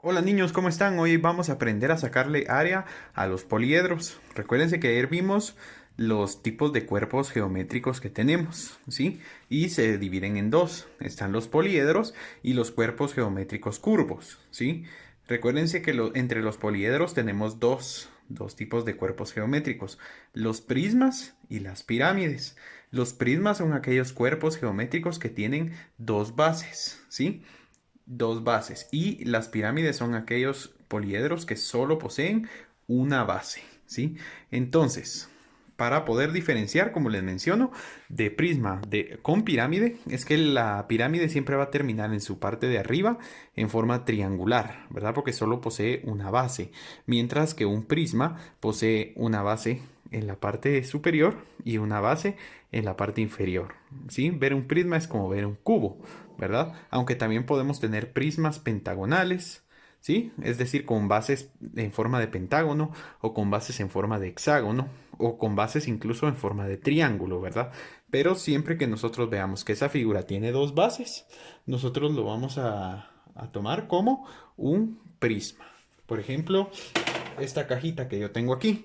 Hola niños, ¿cómo están? Hoy vamos a aprender a sacarle área a los poliedros. Recuérdense que ayer vimos los tipos de cuerpos geométricos que tenemos, ¿sí? Y se dividen en dos. Están los poliedros y los cuerpos geométricos curvos, ¿sí? Recuérdense que entre los poliedros tenemos dos tipos de cuerpos geométricos, los prismas y las pirámides. Los prismas son aquellos cuerpos geométricos que tienen dos bases, ¿sí? Dos bases. Y las pirámides son aquellos poliedros que solo poseen una base, ¿sí? Entonces, para poder diferenciar, como les menciono, de prisma con pirámide, es que la pirámide siempre va a terminar en su parte de arriba en forma triangular, ¿verdad? Porque solo posee una base, mientras que un prisma posee una base en la parte superior y una base en la parte inferior, ¿sí? Ver un prisma es como ver un cubo, ¿verdad? Aunque también podemos tener prismas pentagonales, ¿sí? Es decir, con bases en forma de pentágono o con bases en forma de hexágono o con bases incluso en forma de triángulo, ¿verdad? Pero siempre que nosotros veamos que esa figura tiene dos bases, nosotros lo vamos a tomar como un prisma. Por ejemplo, esta cajita que yo tengo aquí.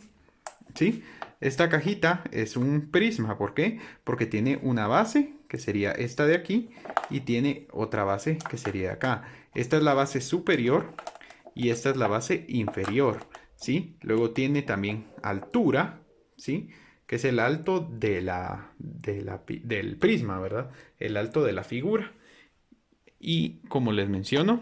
¿Sí? Esta cajita es un prisma. ¿Por qué? Porque tiene una base, que sería esta de aquí, y tiene otra base, que sería de acá. Esta es la base superior y esta es la base inferior, ¿sí? Luego tiene también altura, ¿sí? Que es el alto del prisma, ¿verdad? El alto de la figura. Y como les menciono,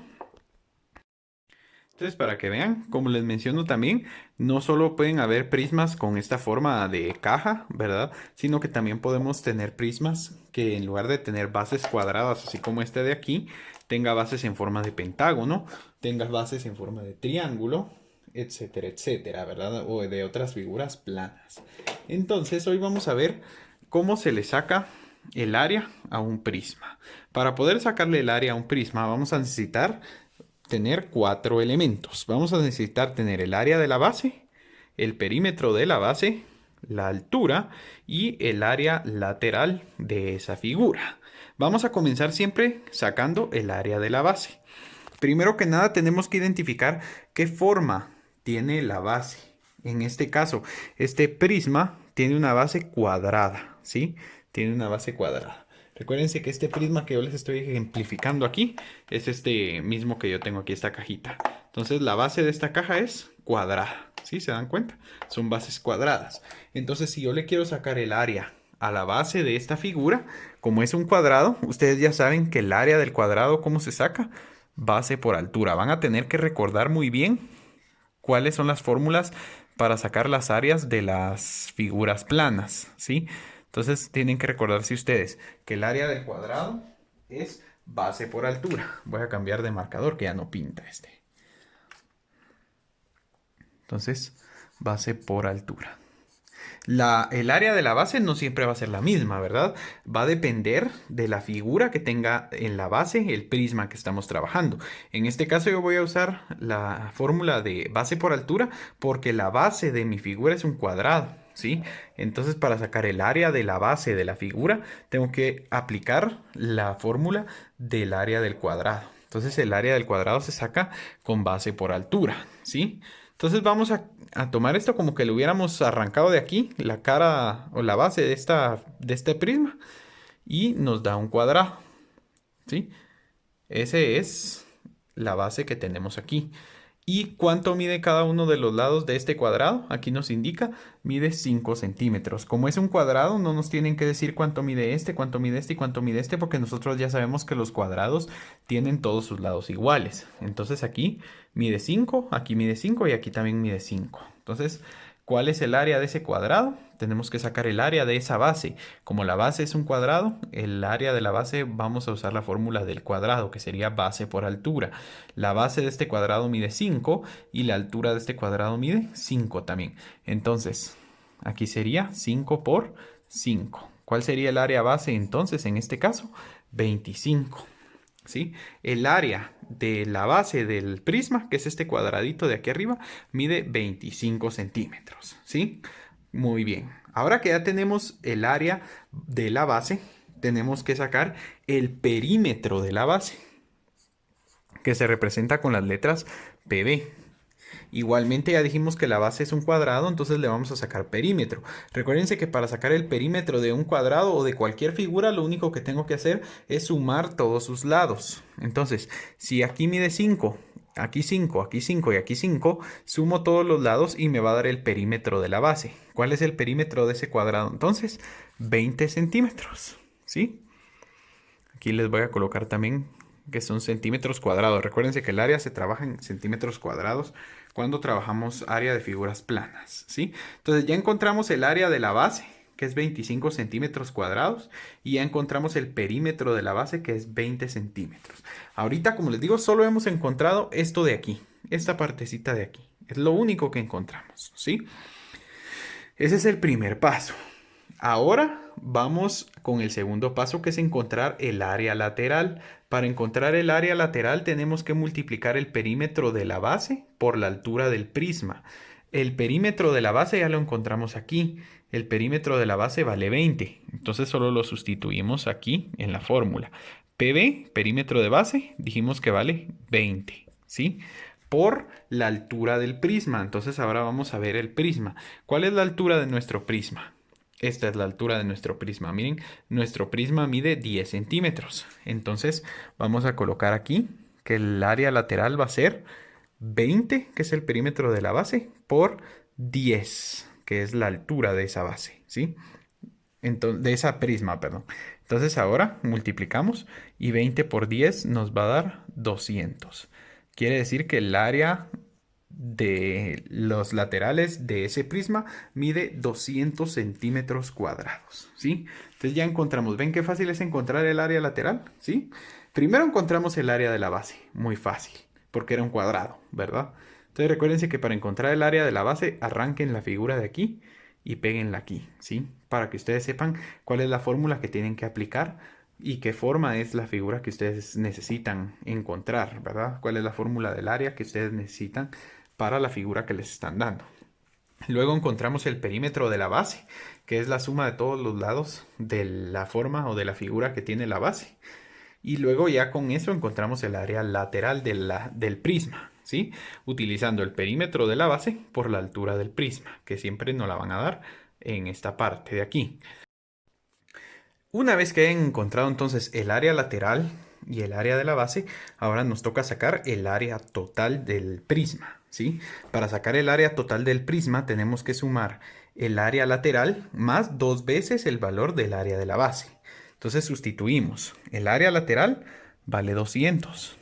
entonces, para que vean, como les menciono también, no solo pueden haber prismas con esta forma de caja, ¿verdad? Sino que también podemos tener prismas que en lugar de tener bases cuadradas, así como este de aquí, tenga bases en forma de pentágono, tenga bases en forma de triángulo, etcétera, etcétera, ¿verdad? O de otras figuras planas. Entonces, hoy vamos a ver cómo se le saca el área a un prisma. Para poder sacarle el área a un prisma, vamos a necesitar tener cuatro elementos. Vamos a necesitar tener el área de la base, el perímetro de la base, la altura y el área lateral de esa figura. Vamos a comenzar siempre sacando el área de la base. Primero que nada tenemos que identificar qué forma tiene la base. En este caso, este prisma tiene una base cuadrada, ¿sí? Tiene una base cuadrada. Recuérdense que este prisma que yo les estoy ejemplificando aquí es este mismo que yo tengo aquí, esta cajita. Entonces la base de esta caja es cuadrada, ¿sí? ¿Se dan cuenta? Son bases cuadradas. Entonces si yo le quiero sacar el área a la base de esta figura, como es un cuadrado, ustedes ya saben que el área del cuadrado, ¿cómo se saca? Base por altura. Van a tener que recordar muy bien cuáles son las fórmulas para sacar las áreas de las figuras planas, ¿sí? Entonces tienen que recordarse ustedes que el área del cuadrado es base por altura. Voy a cambiar de marcador que ya no pinta este. Entonces, base por altura. El área de la base no siempre va a ser la misma, ¿verdad? Va a depender de la figura que tenga en la base el prisma que estamos trabajando. En este caso yo voy a usar la fórmula de base por altura porque la base de mi figura es un cuadrado, ¿sí? Entonces para sacar el área de la base de la figura tengo que aplicar la fórmula del área del cuadrado. Entonces el área del cuadrado se saca con base por altura, ¿sí? Entonces vamos a tomar esto como que lo hubiéramos arrancado de aquí, la cara o la base de este prisma, y nos da un cuadrado, ¿sí? Ese es la base que tenemos aquí. ¿Y cuánto mide cada uno de los lados de este cuadrado? Aquí nos indica, mide 5 centímetros. Como es un cuadrado, no nos tienen que decir cuánto mide este, cuánto mide este y cuánto mide este, porque nosotros ya sabemos que los cuadrados tienen todos sus lados iguales. Entonces aquí mide 5, aquí mide 5 y aquí también mide 5. Entonces, ¿cuál es el área de ese cuadrado? Tenemos que sacar el área de esa base. Como la base es un cuadrado, el área de la base vamos a usar la fórmula del cuadrado, que sería base por altura. La base de este cuadrado mide 5 y la altura de este cuadrado mide 5 también. Entonces, aquí sería 5 por 5. ¿Cuál sería el área base entonces en este caso? 25. ¿Sí? El área de la base del prisma, que es este cuadradito de aquí arriba, mide 25 centímetros. ¿Sí? Muy bien. Ahora que ya tenemos el área de la base, tenemos que sacar el perímetro de la base. que se representa con las letras PB. Igualmente ya dijimos que la base es un cuadrado, entonces le vamos a sacar perímetro. Recuérdense que para sacar el perímetro de un cuadrado o de cualquier figura, lo único que tengo que hacer es sumar todos sus lados. Entonces, si aquí mide 5, aquí 5, aquí 5 y aquí 5, sumo todos los lados y me va a dar el perímetro de la base. ¿Cuál es el perímetro de ese cuadrado? Entonces, 20 centímetros, ¿sí? Aquí les voy a colocar también que son centímetros cuadrados. Recuérdense que el área se trabaja en centímetros cuadrados cuando trabajamos área de figuras planas, ¿sí? Entonces ya encontramos el área de la base, que es 25 centímetros cuadrados, y ya encontramos el perímetro de la base, que es 20 centímetros. Ahorita, como les digo, solo hemos encontrado esto de aquí, esta partecita de aquí. Es lo único que encontramos, ¿sí? Ese es el primer paso. Ahora vamos con el segundo paso, que es encontrar el área lateral. Para encontrar el área lateral tenemos que multiplicar el perímetro de la base por la altura del prisma. El perímetro de la base ya lo encontramos aquí. El perímetro de la base vale 20. Entonces solo lo sustituimos aquí en la fórmula. PB, perímetro de base, dijimos que vale 20, ¿sí? Por la altura del prisma. Entonces ahora vamos a ver el prisma. ¿Cuál es la altura de nuestro prisma? Esta es la altura de nuestro prisma. Miren, nuestro prisma mide 10 centímetros. Entonces vamos a colocar aquí que el área lateral va a ser 20, que es el perímetro de la base, por 10, que es la altura de esa base, ¿sí? Entonces, de esa prisma, perdón. Entonces ahora multiplicamos y 20 por 10 nos va a dar 200. Quiere decir que el área de los laterales de ese prisma mide 200 centímetros cuadrados, ¿sí? Entonces ya encontramos, ¿ven qué fácil es encontrar el área lateral? ¿Sí? Primero encontramos el área de la base, muy fácil, porque era un cuadrado, ¿verdad? Entonces recuérdense que para encontrar el área de la base, arranquen la figura de aquí y péguenla aquí, ¿sí? Para que ustedes sepan cuál es la fórmula que tienen que aplicar y qué forma es la figura que ustedes necesitan encontrar, ¿verdad? ¿Cuál es la fórmula del área que ustedes necesitan para la figura que les están dando? Luego encontramos el perímetro de la base, que es la suma de todos los lados de la forma o de la figura que tiene la base. Y luego ya con eso encontramos el área lateral del prisma, ¿sí? Utilizando el perímetro de la base por la altura del prisma, que siempre nos la van a dar en esta parte de aquí. Una vez que hayan encontrado entonces el área lateral y el área de la base, ahora nos toca sacar el área total del prisma, ¿sí? Para sacar el área total del prisma tenemos que sumar el área lateral más 2 veces el valor del área de la base. Entonces sustituimos. El área lateral vale 200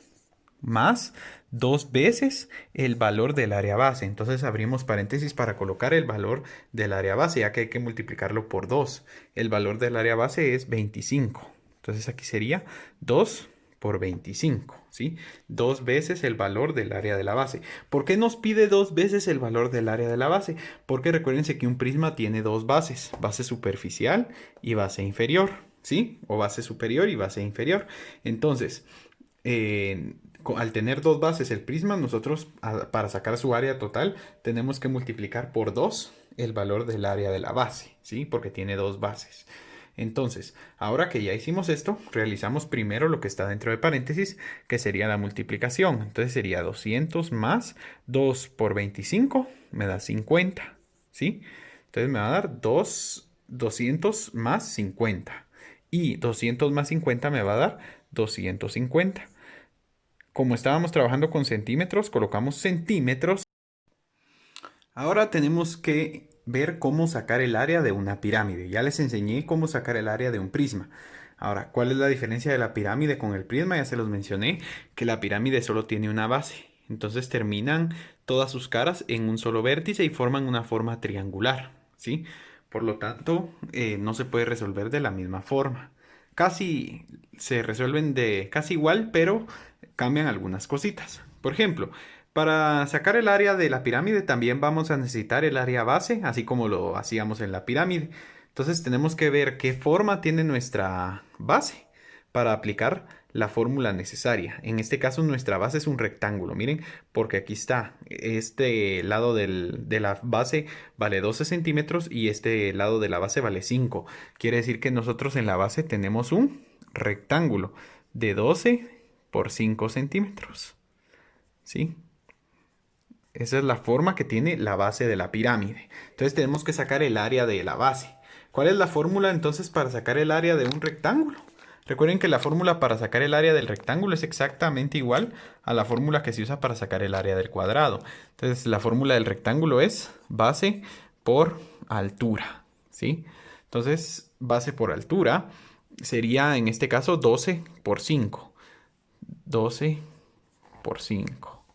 más 2 veces el valor del área base. Entonces abrimos paréntesis para colocar el valor del área base, ya que hay que multiplicarlo por 2. El valor del área base es 25. Entonces aquí sería 2 por 25, ¿sí? 2 veces el valor del área de la base. ¿Por qué nos pide 2 veces el valor del área de la base? Porque recuérdense que un prisma tiene dos bases, base superficial y base inferior, ¿sí? O base superior y base inferior. Entonces, al tener dos bases el prisma, nosotros para sacar su área total tenemos que multiplicar por 2 el valor del área de la base, ¿sí? Porque tiene dos bases. Entonces, ahora que ya hicimos esto, realizamos primero lo que está dentro de paréntesis, que sería la multiplicación. Entonces sería 200 más 2 por 25, me da 50, ¿sí? Entonces me va a dar 200 más 50. Y 200 más 50 me va a dar 250. Como estábamos trabajando con centímetros, colocamos centímetros. Ahora tenemos que ver cómo sacar el área de una pirámide. Ya les enseñé cómo sacar el área de un prisma. Ahora, ¿cuál es la diferencia de la pirámide con el prisma? Ya se los mencioné, que la pirámide solo tiene una base. Entonces terminan todas sus caras en un solo vértice y forman una forma triangular, ¿sí? Por lo tanto, no se puede resolver de la misma forma. Casi se resuelven de casi igual, pero cambian algunas cositas. Por ejemplo, para sacar el área de la pirámide también vamos a necesitar el área base, así como lo hacíamos en la pirámide. Entonces tenemos que ver qué forma tiene nuestra base para aplicar la fórmula necesaria. En este caso nuestra base es un rectángulo, miren, porque aquí está, este lado de la base vale 12 centímetros y este lado de la base vale 5. Quiere decir que nosotros en la base tenemos un rectángulo de 12 por 5 centímetros. ¿Sí? Esa es la forma que tiene la base de la pirámide. Entonces tenemos que sacar el área de la base. ¿Cuál es la fórmula entonces para sacar el área de un rectángulo? Recuerden que la fórmula para sacar el área del rectángulo es exactamente igual a la fórmula que se usa para sacar el área del cuadrado. Entonces la fórmula del rectángulo es base por altura, ¿sí? Entonces base por altura sería en este caso 12 por 5. 12 por 5.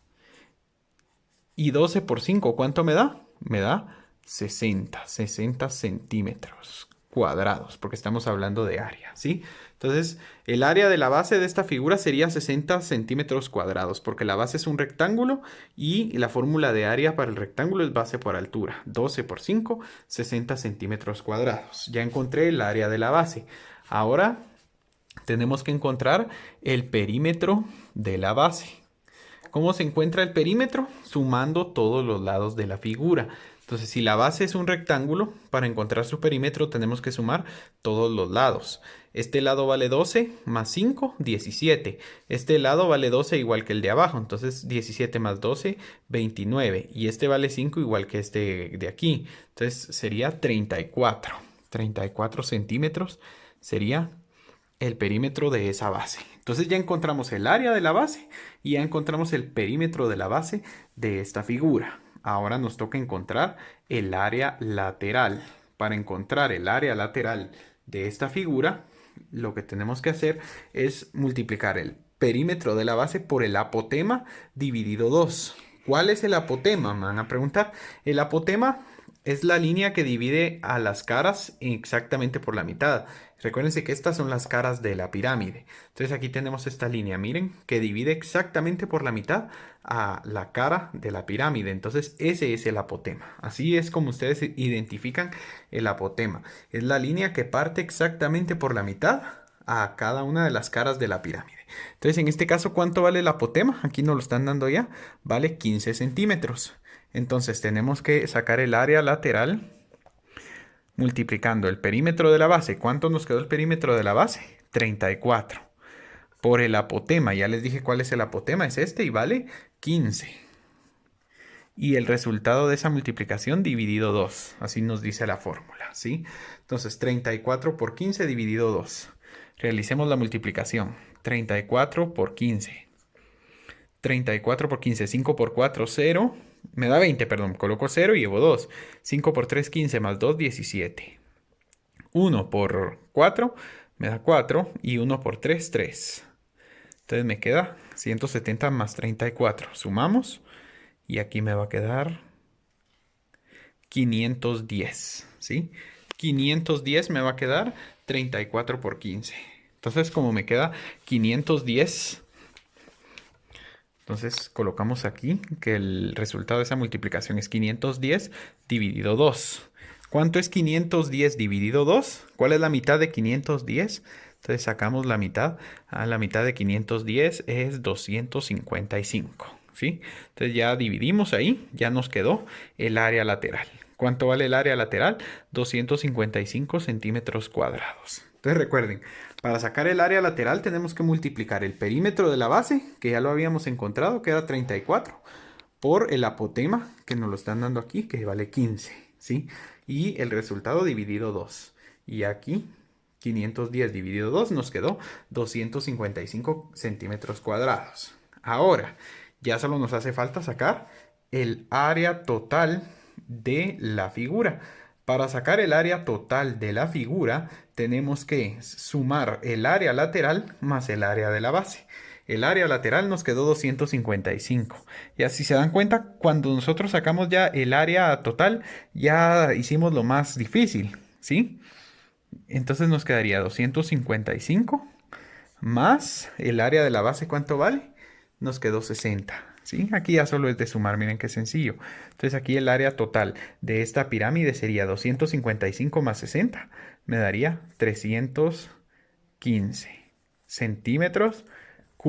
Y 12 por 5, ¿cuánto me da? Me da 60 centímetros cuadrados, porque estamos hablando de área, ¿sí? Entonces, el área de la base de esta figura sería 60 centímetros cuadrados, porque la base es un rectángulo y la fórmula de área para el rectángulo es base por altura. 12 por 5, 60 centímetros cuadrados. Ya encontré el área de la base. Ahora tenemos que encontrar el perímetro de la base. ¿Cómo se encuentra el perímetro? Sumando todos los lados de la figura. Entonces, si la base es un rectángulo, para encontrar su perímetro tenemos que sumar todos los lados. Este lado vale 12 más 5, 17. Este lado vale 12 igual que el de abajo. Entonces, 17 más 12, 29. Y este vale 5 igual que este de aquí. Entonces, sería 34. 34 centímetros sería el perímetro de esa base. Entonces ya encontramos el área de la base y ya encontramos el perímetro de la base de esta figura. Ahora nos toca encontrar el área lateral. Para encontrar el área lateral de esta figura, lo que tenemos que hacer es multiplicar el perímetro de la base por el apotema dividido 2. ¿Cuál es el apotema? Me van a preguntar. El apotema es la línea que divide a las caras exactamente por la mitad. Recuérdense que estas son las caras de la pirámide. Entonces aquí tenemos esta línea, miren, que divide exactamente por la mitad a la cara de la pirámide. Entonces ese es el apotema. Así es como ustedes identifican el apotema. Es la línea que parte exactamente por la mitad a cada una de las caras de la pirámide. Entonces en este caso, ¿cuánto vale el apotema? Aquí nos lo están dando ya. Vale 15 centímetros. Entonces tenemos que sacar el área lateral multiplicando el perímetro de la base. ¿Cuánto nos quedó el perímetro de la base? 34. Por el apotema, ya les dije cuál es el apotema, es este y vale 15. Y el resultado de esa multiplicación dividido 2. Así nos dice la fórmula, ¿sí? Entonces 34 por 15 dividido 2. Realicemos la multiplicación. 34 por 15. 34 por 15, 5 por 4, 0. Me da 20, perdón. Coloco 0 y llevo 2. 5 por 3, 15 más 2, 17. 1 por 4 me da 4 y 1 por 3, 3. Entonces me queda 170 más 34. Sumamos y aquí me va a quedar 510, ¿sí? 510 me va a quedar 34 por 15. Entonces como me queda 510... Entonces colocamos aquí que el resultado de esa multiplicación es 510 dividido 2. ¿Cuánto es 510 dividido 2? ¿Cuál es la mitad de 510? Entonces sacamos la mitad. La mitad de 510 es 255. ¿Sí? Entonces ya dividimos ahí. Ya nos quedó el área lateral. ¿Cuánto vale el área lateral? 255 centímetros cuadrados. Entonces recuerden, para sacar el área lateral tenemos que multiplicar el perímetro de la base, que ya lo habíamos encontrado, que era 34, por el apotema, que nos lo están dando aquí, que vale 15, ¿sí? Y el resultado dividido 2. Y aquí 510 dividido 2 nos quedó 255 centímetros cuadrados. Ahora, ya solo nos hace falta sacar el área total de la figura. Para sacar el área total de la figura, tenemos que sumar el área lateral más el área de la base. El área lateral nos quedó 255. Y así se dan cuenta, cuando nosotros sacamos ya el área total, ya hicimos lo más difícil, ¿sí? Entonces nos quedaría 255 más el área de la base, ¿cuánto vale? Nos quedó 60. ¿Sí? Aquí ya solo es de sumar, miren qué sencillo. Entonces aquí el área total de esta pirámide sería 255 más 60. Me daría 315 centímetros